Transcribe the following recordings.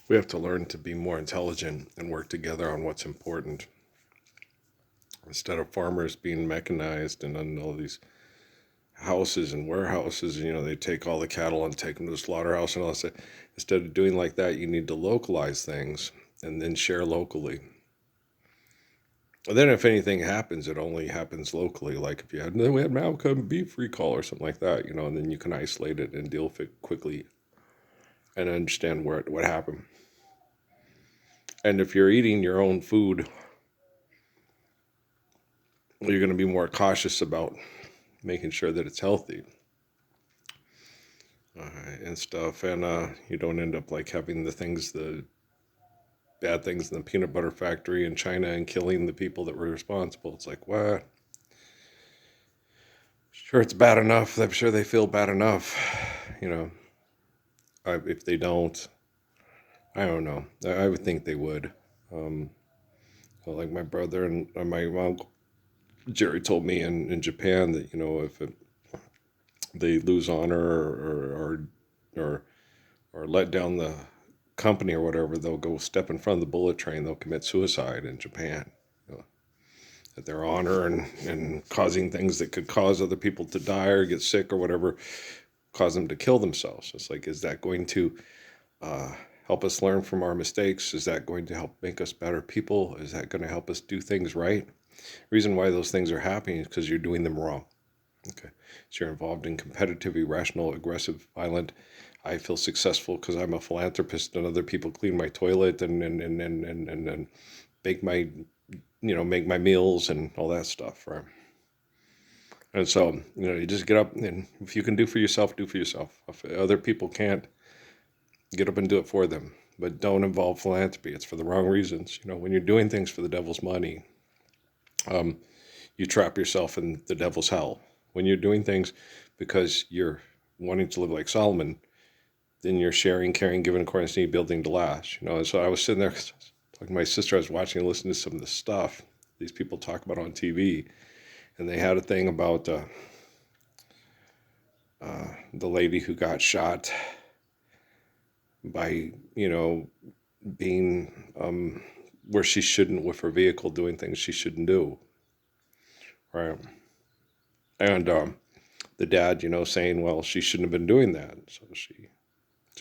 We have to learn to be more intelligent and work together on what's important instead of farmers being mechanized and on all these houses and warehouses. They take all the cattle and take them to the slaughterhouse and all that. Instead of doing like that, you need to localize things and then share locally. And then if anything happens, it only happens locally. Like if we had Malcolm beef recall or something like that, and then you can isolate it and deal with it quickly and understand what happened. And if you're eating your own food, you're going to be more cautious about making sure that it's healthy and stuff. And you don't end up like having the bad things in the peanut butter factory in China and killing the people that were responsible. It's like, what? Sure, it's bad enough. I'm sure they feel bad enough. You know, if they don't, I don't know. I would think they would. Um, like my brother and my uncle Jerry told me in Japan that if they lose honor or or let down the company or whatever, they'll go step in front of the bullet train. They'll commit suicide in Japan. That their honor and causing things that could cause other people to die or get sick or whatever, cause them to kill themselves. It's like, is that going to uh, help us learn from our mistakes? Is that going to help make us better people? Is that going to help us do things right? Reason why those things are happening is because you're doing them wrong. Okay. So you're involved in competitive, irrational, aggressive, violent. I feel successful because I'm a philanthropist and other people clean my toilet and bake my, make my meals and all that stuff, right? And so, you just get up and if you can do for yourself, do for yourself. If other people can't, get up and do it for them. But don't involve philanthropy. It's for the wrong reasons. When you're doing things for the devil's money, um, you trap yourself in the devil's hell. When you're doing things because you're wanting to live like Solomon, then you're sharing, caring, giving, according to need, building to last. And so I was sitting there talking to my sister. I was watching and listening to some of the stuff these people talk about on TV, and they had a thing about the lady who got shot by being where she shouldn't with her vehicle, doing things she shouldn't do, right? And the dad, saying, well, she shouldn't have been doing that, so she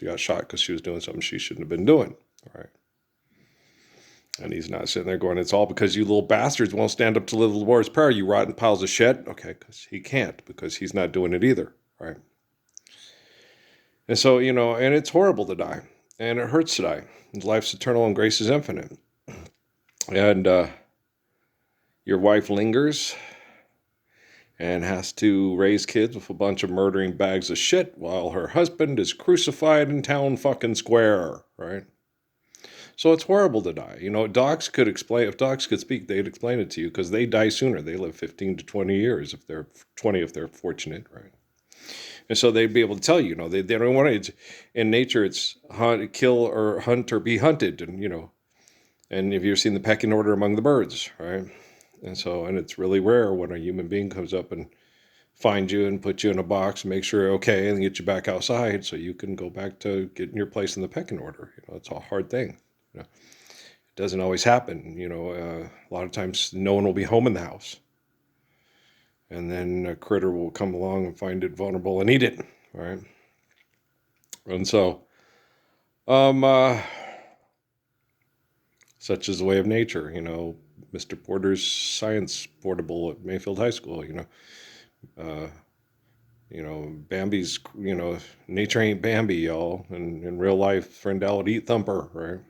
got shot because she was doing something she shouldn't have been doing, right? And he's not sitting there going, it's all because you little bastards won't stand up to the Lord's Prayer, you rotten piles of shit. Okay, because he can't, because he's not doing it either, right? And so, and it's horrible to die, and it hurts to die. Life's eternal and grace is infinite. And your wife lingers and has to raise kids with a bunch of murdering bags of shit while her husband is crucified in town fucking square, right? So it's horrible to die. Docs could explain, if docs could speak, they'd explain it to you because they die sooner. They live 15 to 20 years if they're 20, if they're fortunate, right? And so they'd be able to tell you, they don't want to, in nature, it's hunt, kill or hunt or be hunted. And if you've seen the pecking order among the birds, right? And it's really rare when a human being comes up and finds you and puts you in a box and make sure you're okay and get you back outside so you can go back to getting your place in the pecking order. It's a hard thing. It doesn't always happen. A lot of times no one will be home in the house. And then a critter will come along and find it vulnerable and eat it, right? And so, um, uh, such is the way of nature. Mr. Porter's science portable at Mayfield High School. Uh, Bambi's. Nature ain't Bambi, y'all. And in real life, Frindell would eat Thumper, right?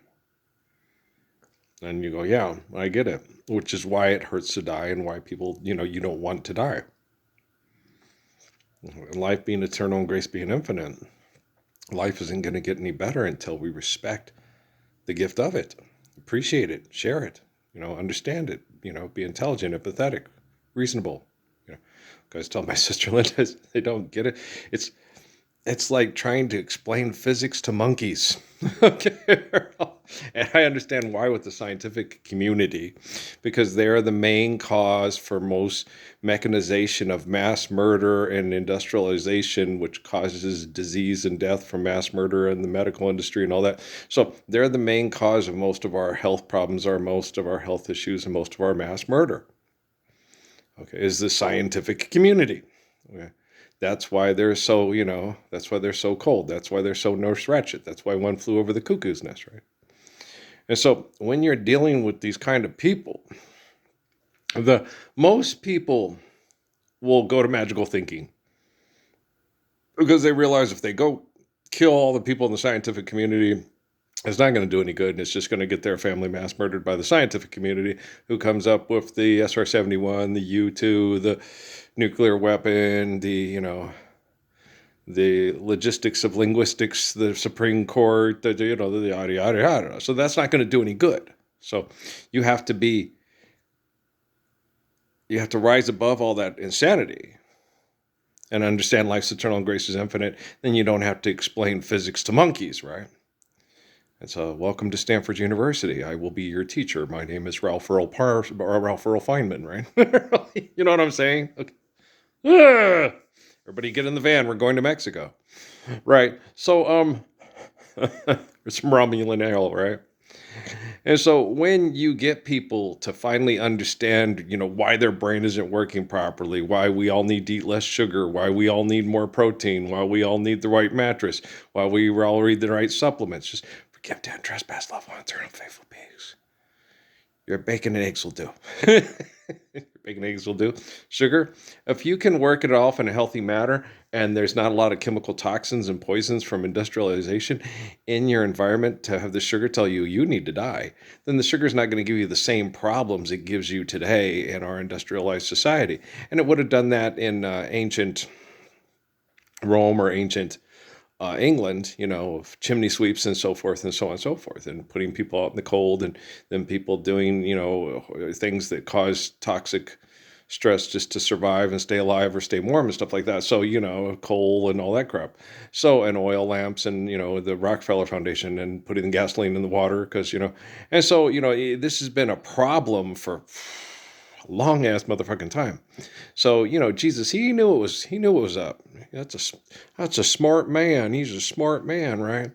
And you go, yeah, I get it. Which is why it hurts to die, and why people, you don't want to die. Life being eternal and grace being infinite, life isn't going to get any better until we respect the gift of it, appreciate it, share it, understand it, be intelligent, empathetic, reasonable. Guys tell my sister Linda they don't get it. It's like trying to explain physics to monkeys. Okay, And I understand why with the scientific community, because they're the main cause for most mechanization of mass murder and industrialization, which causes disease and death from mass murder in the medical industry and all that. So they're the main cause of most of our health problems, or most of our health issues, and most of our mass murder. Okay, is the scientific community. Okay. That's why they're so, that's why they're so cold. That's why they're so Nurse Ratched. That's why one flew over the cuckoo's nest, right? And so when you're dealing with these kind of people, the most people will go to magical thinking because they realize if they go kill all the people in the scientific community, it's not going to do any good, and it's just going to get their family mass murdered by the scientific community, who comes up with the SR-71, the U-2, the nuclear weapon, the logistics of linguistics, the Supreme Court, the yada, yada, yada. So that's not going to do any good. So you have to rise above all that insanity and understand life's eternal and grace is infinite. Then you don't have to explain physics to monkeys, right? And so, welcome to Stanford University. I will be your teacher. My name is Ralph Earl Feynman, right? You know what I'm saying? Okay. Everybody get in the van. We're going to Mexico. Right. So, it's some Romulan ale, right? And so when you get people to finally understand, why their brain isn't working properly, why we all need to eat less sugar, why we all need more protein, why we all need the right mattress, why we all need the right supplements, just forgive, dead, trespass, love, one, turn, faithful pigs. Your bacon and eggs will do. Bacon and eggs will do. Sugar, if you can work it off in a healthy manner and there's not a lot of chemical toxins and poisons from industrialization in your environment to have the sugar tell you need to die, then the sugar is not going to give you the same problems it gives you today in our industrialized society. And it would have done that in ancient Rome or ancient England, chimney sweeps and so forth and so on and so forth, and putting people out in the cold, and then people doing, things that cause toxic stress just to survive and stay alive or stay warm and stuff like that. So, coal and all that crap. So, and oil lamps and, the Rockefeller Foundation and putting the gasoline in the water because, and so, this has been a problem for a long ass motherfucking time. So, Jesus, he knew it was up. That's a smart man. He's a smart man, right?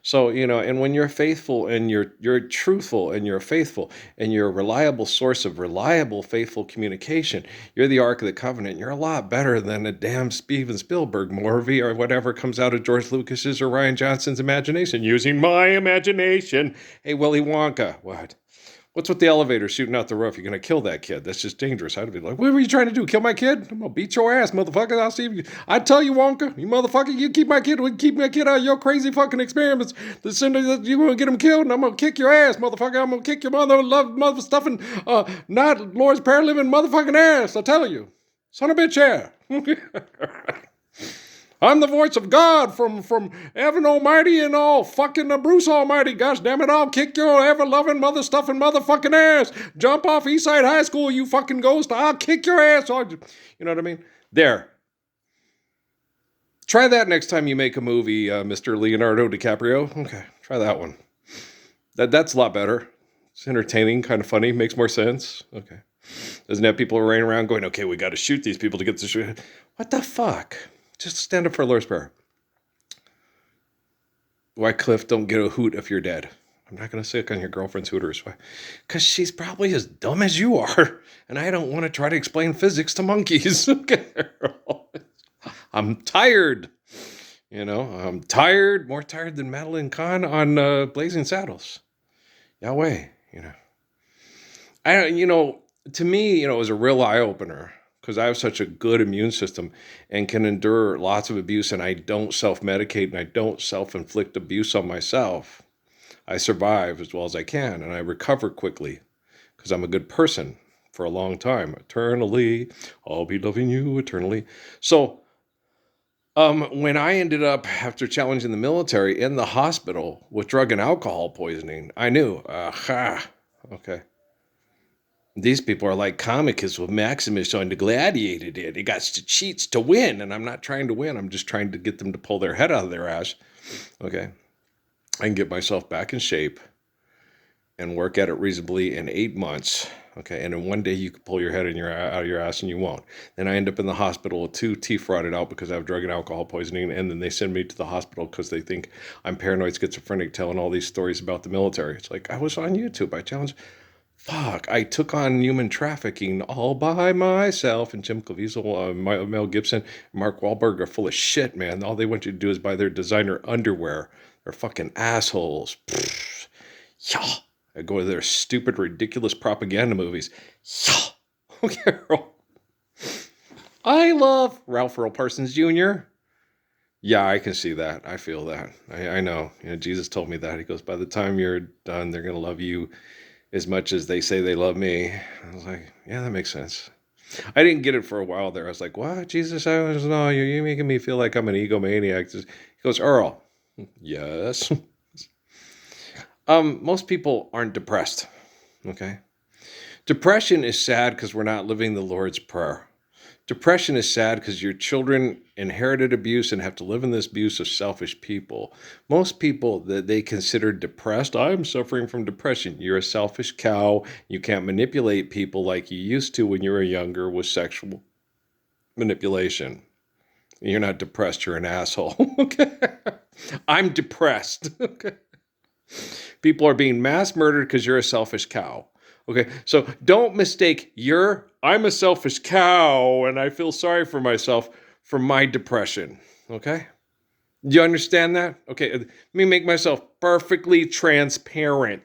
So, and when you're faithful and you're truthful and you're faithful and you're a reliable source of reliable, faithful communication, you're the Ark of the Covenant. You're a lot better than a damn Steven Spielberg movie or whatever comes out of George Lucas's or Rian Johnson's imagination. Using my imagination. Hey, Willy Wonka. What? What's with the elevator shooting out the roof? You're going to kill that kid. That's just dangerous. I'd be like, what were you trying to do? Kill my kid? I'm going to beat your ass, motherfucker. I'll see if you... I tell you, Wonka, you motherfucker, you keep my kid out of your crazy fucking experiments. You're going to get him killed, and I'm going to kick your ass, motherfucker. I'm going to kick your mother stuffing, not Lord's Prayer living motherfucking ass. I tell you. Son of a bitch, yeah. I'm the voice of God from Evan Almighty and all fucking Bruce Almighty. Gosh damn it, I'll kick your ever-loving mother-stuffing motherfucking ass. Jump off Eastside High School, you fucking ghost. I'll kick your ass. You know what I mean? There. Try that next time you make a movie, Mr. Leonardo DiCaprio. Okay, try that one. That's a lot better. It's entertaining, kind of funny, makes more sense. Okay. Doesn't have people running around going, okay, we got to shoot these people to get this. What the fuck? Just stand up for a Lord's Prayer. Why, Cliff, don't get a hoot if you're dead. I'm not going to sick on your girlfriend's hooters. Why? Because she's probably as dumb as you are. And I don't want to try to explain physics to monkeys. I'm tired. I'm tired, more tired than Madeline Kahn on Blazing Saddles. Yahweh, to me, it was a real eye-opener. Because I have such a good immune system and can endure lots of abuse, and I don't self-medicate and I don't self-inflict abuse on myself. I survive as well as I can, and I recover quickly because I'm a good person for a long time. Eternally, I'll be loving you eternally. So when I ended up, after challenging the military, in the hospital with drug and alcohol poisoning, I knew, okay. These people are like Comicus with Maximus on the Gladiator did. He got to cheats to win, and I'm not trying to win. I'm just trying to get them to pull their head out of their ass. Okay. I can get myself back in shape and work at it reasonably in 8 months. Okay, and in one day you can pull your head out of your ass and you won't. Then I end up in the hospital with 2 teeth rotted out because I have drug and alcohol poisoning, and then they send me to the hospital because they think I'm paranoid schizophrenic, telling all these stories about the military. It's like, I was on YouTube. I challenged. Fuck, I took on human trafficking all by myself. And Jim Caviezel, Mel Gibson, Mark Wahlberg are full of shit, man. All they want you to do is buy their designer underwear. They're fucking assholes. Pfft. Yeah. I go to their stupid, ridiculous propaganda movies. Yeah. Okay, I love Ralph Earl Parsons Jr. Yeah, I can see that. I feel that. I know. Jesus told me that. He goes, by the time you're done, they're going to love you as much as they say they love me. I was like, yeah, that makes sense. I didn't get it for a while there. I was like, what? Jesus, no, you're making me feel like I'm an egomaniac. He goes, Earl, yes. Most people aren't depressed, okay? Depression is sad because we're not living the Lord's Prayer. Depression is sad because your children inherited abuse and have to live in this abuse of selfish people. Most people that they consider depressed, I'm suffering from depression. You're a selfish cow. You can't manipulate people like you used to when you were younger with sexual manipulation. You're not depressed, you're an asshole. Okay. I'm depressed. Okay. People are being mass murdered because you're a selfish cow. Okay, so don't mistake I'm a selfish cow and I feel sorry for myself for my depression. Okay? Do you understand that? Okay, let me make myself perfectly transparent.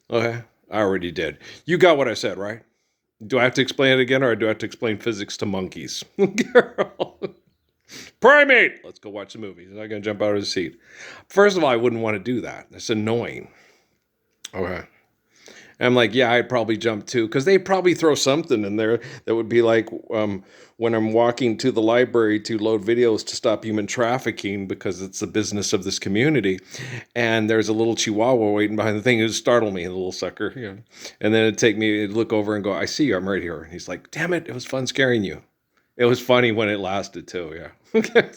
Okay, I already did. You got what I said, right? Do I have to explain it again, or do I have to explain physics to monkeys? Girl. Primate! Let's go watch the movie. He's not going to jump out of his seat. First of all, I wouldn't want to do that. That's annoying. Okay. And I'm like, yeah, I'd probably jump too, because they probably throw something in there that would be like when I'm walking to the library to load videos to stop human trafficking because it's the business of this community, and there's a little chihuahua waiting behind the thing. It would startle me, the little sucker. You know? And then it'd look over and go, I see you, I'm right here. And he's like, damn it, it was fun scaring you. It was funny when it lasted too, yeah. Okay.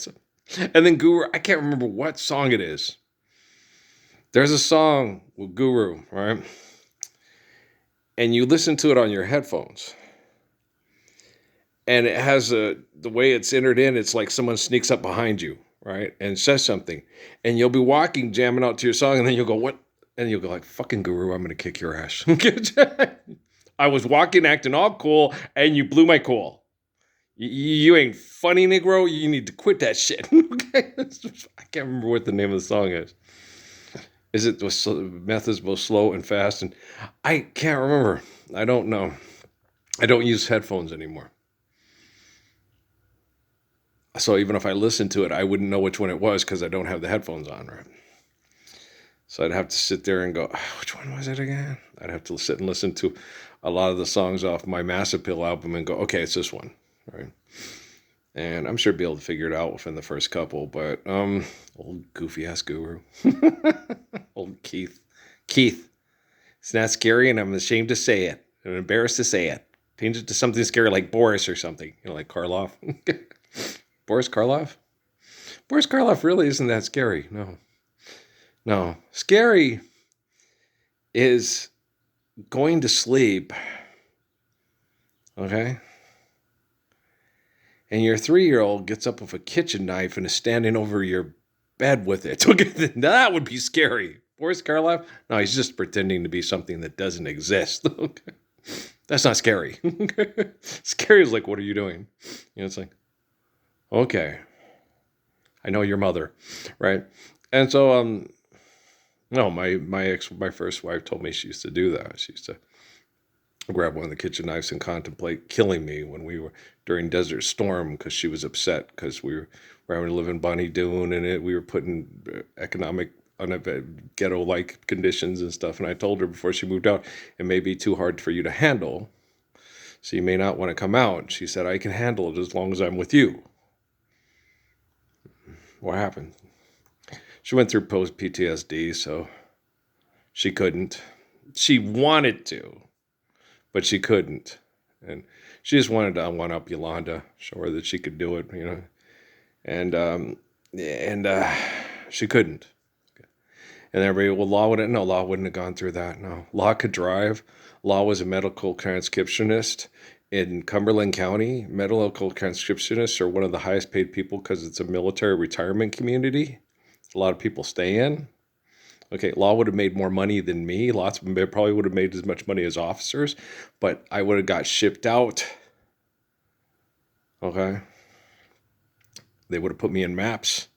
And then Guru, I can't remember what song it is. There's a song with Guru, right? And you listen to it on your headphones. And it has the way it's entered in, it's like someone sneaks up behind you, right? And says something. And you'll be walking, jamming out to your song, and then you'll go, what? And you'll go like, fucking Guru, I'm going to kick your ass. I was walking, acting all cool, and you blew my cool. You ain't funny, Negro. You need to quit that shit. Okay? I can't remember what the name of the song is. Is it the methods both slow and fast? And I can't remember. I don't know. I don't use headphones anymore. So even if I listened to it, I wouldn't know which one it was because I don't have the headphones on, right? So I'd have to sit there and go, which one was it again? I'd have to sit and listen to a lot of the songs off my Mass Appeal album and go, okay, it's this one, right? And I'm sure I'd be able to figure it out within the first couple, but old goofy ass Guru. Old Keith. It's not scary, and I'm ashamed to say it. I'm embarrassed to say it. Change it to something scary like Boris or something. Like Karloff. Boris Karloff? Boris Karloff really isn't that scary. No. Scary is going to sleep. Okay? And your 3-year-old gets up with a kitchen knife and is standing over your bed with it. That would be scary. Boris Karloff? No, he's just pretending to be something that doesn't exist. Okay. That's not scary. Scary is like, what are you doing? It's like, okay, I know your mother, right? And so, no, my first wife told me she used to do that. She used to grab one of the kitchen knives and contemplate killing me when we were during Desert Storm because she was upset because we were having to live in Bonnie Doon and we were put in economic ghetto-like conditions and stuff. And I told her before she moved out, it may be too hard for you to handle, so you may not want to come out. She said, I can handle it as long as I'm with you. What happened? She went through post-PTSD, so she couldn't. She wanted to, but she couldn't. And she just wanted to one-up Yolanda, show her that she could do it, And she couldn't. And everybody, well, Law wouldn't have gone through that. No, Law could drive. Law was a medical transcriptionist in Cumberland County. Medical transcriptionists are one of the highest paid people because it's a military retirement community. A lot of people stay in. Okay, Law would have made more money than me. Lots of them probably would have made as much money as officers, but I would have got shipped out. Okay. They would have put me in MAPS.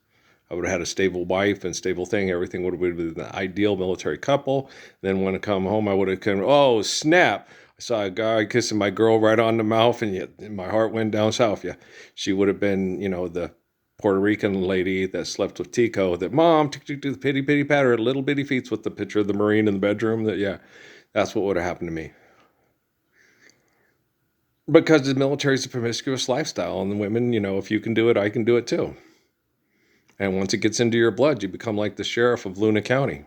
I would have had a stable wife and stable thing. Everything would have been the ideal military couple. Then when I come home, I would have come, oh, snap. I saw a guy kissing my girl right on the mouth, and yet my heart went down south. Yeah, she would have been, the Puerto Rican lady that slept with Tico, that mom, do the pity, pity, patter, little bitty feet with the picture of the Marine in the bedroom. That's what would have happened to me. Because the military is a promiscuous lifestyle, and the women, if you can do it, I can do it too. And once it gets into your blood, you become like the sheriff of Luna County.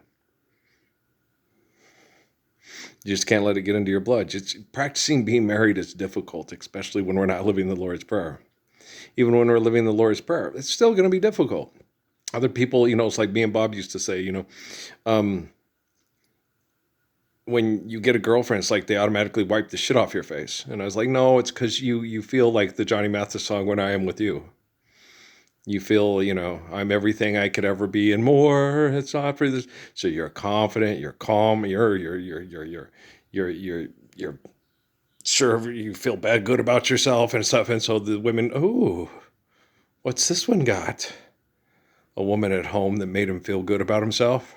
You just can't let it get into your blood. Practicing being married is difficult, especially when we're not living the Lord's Prayer. Even when we're living the Lord's Prayer, it's still going to be difficult. Other people, it's like me and Bob used to say, when you get a girlfriend, it's like they automatically wipe the shit off your face. And I was like, no, it's because you feel like the Johnny Mathis song, When I Am With You. You feel, I'm everything I could ever be and more. It's not for this. So you're confident, you're calm, you're sure you feel good about yourself and stuff. And so the women, ooh, what's this one got? A woman at home that made him feel good about himself.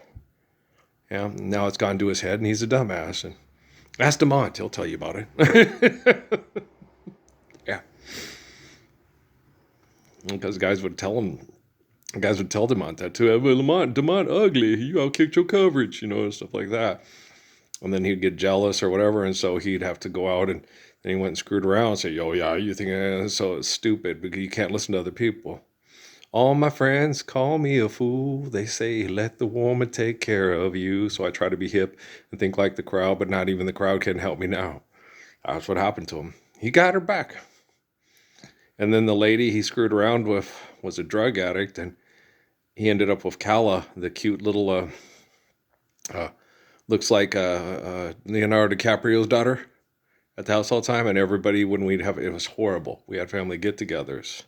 Yeah, now it's gone to his head and he's a dumbass. And ask DeMont, he'll tell you about it. Yeah. Because guys would tell DeMont that too. Well, DeMont ugly. You outkicked your coverage, and stuff like that. And then he'd get jealous or whatever, and so he'd have to go out and then he went and screwed around and say, "Oh yeah, you think so it's stupid because you can't listen to other people." All my friends call me a fool. They say, let the woman take care of you. So I try to be hip and think like the crowd, but not even the crowd can help me now. That's what happened to him. He got her back. And then the lady he screwed around with was a drug addict, and he ended up with Kala, the cute little, looks like Leonardo DiCaprio's daughter at the house all the time. And everybody, when it was horrible. We had family get-togethers.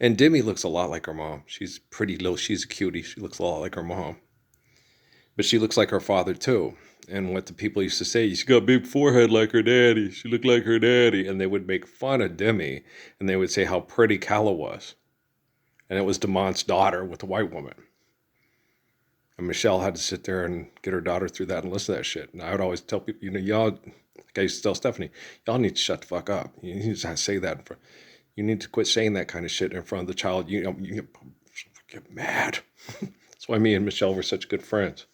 And Demi looks a lot like her mom. She's pretty little. She's a cutie. She looks a lot like her mom. But she looks like her father, too. And what the people used to say, she got a big forehead like her daddy. She looked like her daddy. And they would make fun of Demi. And they would say how pretty Kala was. And it was DeMont's daughter with a white woman. And Michelle had to sit there and get her daughter through that and listen to that shit. And I would always tell people, y'all, like I used to tell Stephanie, y'all need to shut the fuck up. You need to say that. You need to quit saying that kind of shit in front of the child. You get mad. That's why me and Michelle were such good friends.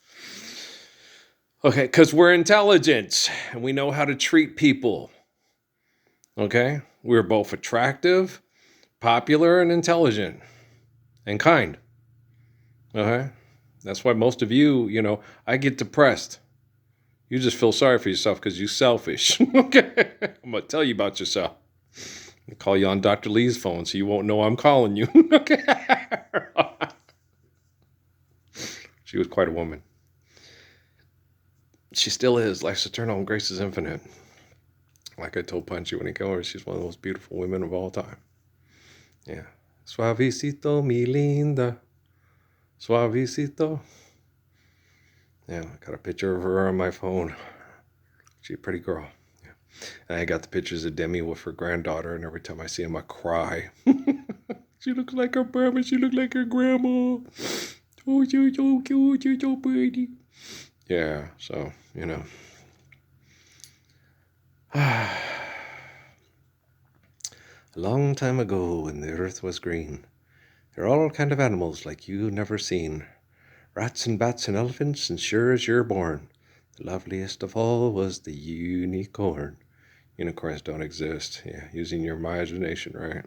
Okay, because we're intelligent and we know how to treat people. Okay? We're both attractive, popular, and intelligent, and kind. Okay? That's why most of you, I get depressed. You just feel sorry for yourself because you're selfish. Okay? I'm going to tell you about yourself. I'll call you on Dr. Lee's phone so you won't know I'm calling you. Okay? She was quite a woman. She still is. Life's eternal and grace is infinite. Like I told Punchy when he came over, she's one of the most beautiful women of all time. Yeah. Suavecito, mi linda. Suavecito. Yeah, I got a picture of her on my phone. She's a pretty girl. Yeah. And I got the pictures of Demi with her granddaughter, and every time I see him, I cry. She looks like her mama. She looks like her grandma. Oh, you're so cute. You're so pretty. Yeah, so, A long time ago when the earth was green, there are all kind of animals like you never seen. Rats and bats and elephants, and sure as you're born, the loveliest of all was the unicorn. Unicorns don't exist. Yeah, using your imagination, right?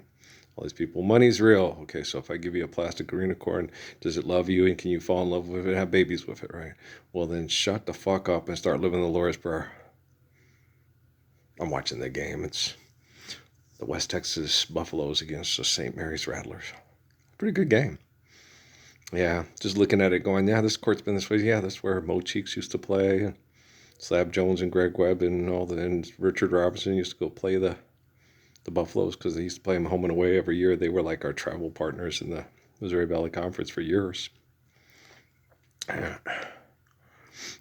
All these people, money's real. Okay, so if I give you a plastic unicorn, does it love you and can you fall in love with it and have babies with it, right? Well, then shut the fuck up and start living the Lord's Prayer. I'm watching the game. It's the West Texas Buffaloes against the St. Mary's Rattlers. Pretty good game. Yeah, just looking at it going, yeah, this court's been this way. Yeah, that's where Mo Cheeks used to play. And Slab Jones and Greg Webb and and Richard Robinson used to go play the Buffaloes because they used to play them home and away every year. They were like our travel partners in the Missouri Valley Conference for years.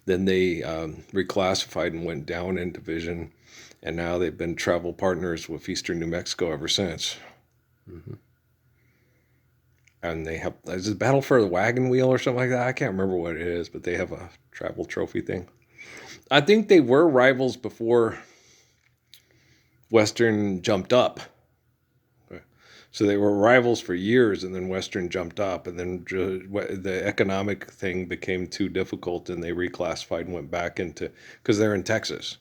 Then they reclassified and went down in division, and now they've been travel partners with Eastern New Mexico ever since. Mm-hmm. And they have, is it Battle for the Wagon Wheel or something like that? I can't remember what it is, but they have a travel trophy thing. I think they were rivals before Western jumped up. So they were rivals for years, and then Western jumped up, and then the economic thing became too difficult, and they reclassified and went back into, because they're in Texas,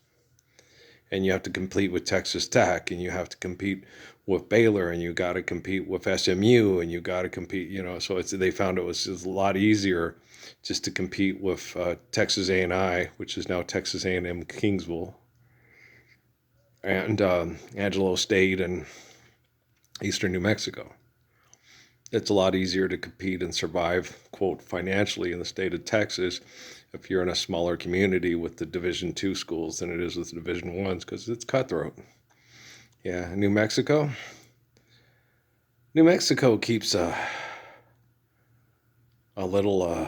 and you have to compete with Texas Tech, and you have to compete with Baylor, and you got to compete with SMU, and you got to compete, So they found it was a lot easier just to compete with Texas A&I, which is now Texas A&M Kingsville, and Angelo State, and Eastern New Mexico. It's a lot easier to compete and survive, quote, financially in the state of Texas if you're in a smaller community with the Division II schools than it is with the Division Ones because it's cutthroat. Yeah, New Mexico. New Mexico keeps a little.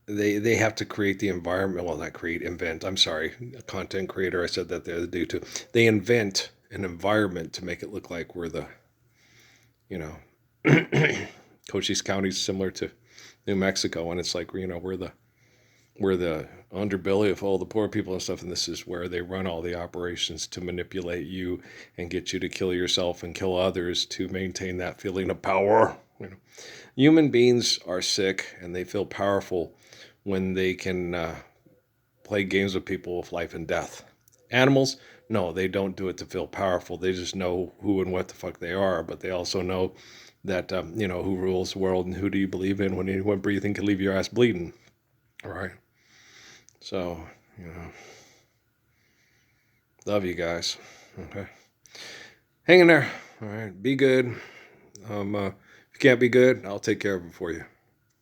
They have to create the environment. Well, not create, invent. I'm sorry, a content creator. I said that the other day too. They invent an environment to make it look like we're the, you know, Cochise County is similar to New Mexico, and it's like we're the underbelly of all the poor people and stuff, and this is where they run all the operations to manipulate you and get you to kill yourself and kill others to maintain that feeling of power. Human beings are sick and they feel powerful when they can play games with people with life and death. Animals, no, they don't do it to feel powerful. They just know who and what the fuck they are, but they also know that, who rules the world and who do you believe in when anyone breathing can leave your ass bleeding. All right. So, love you guys. Okay. Hang in there. All right. Be good. If you can't be good, I'll take care of it for you.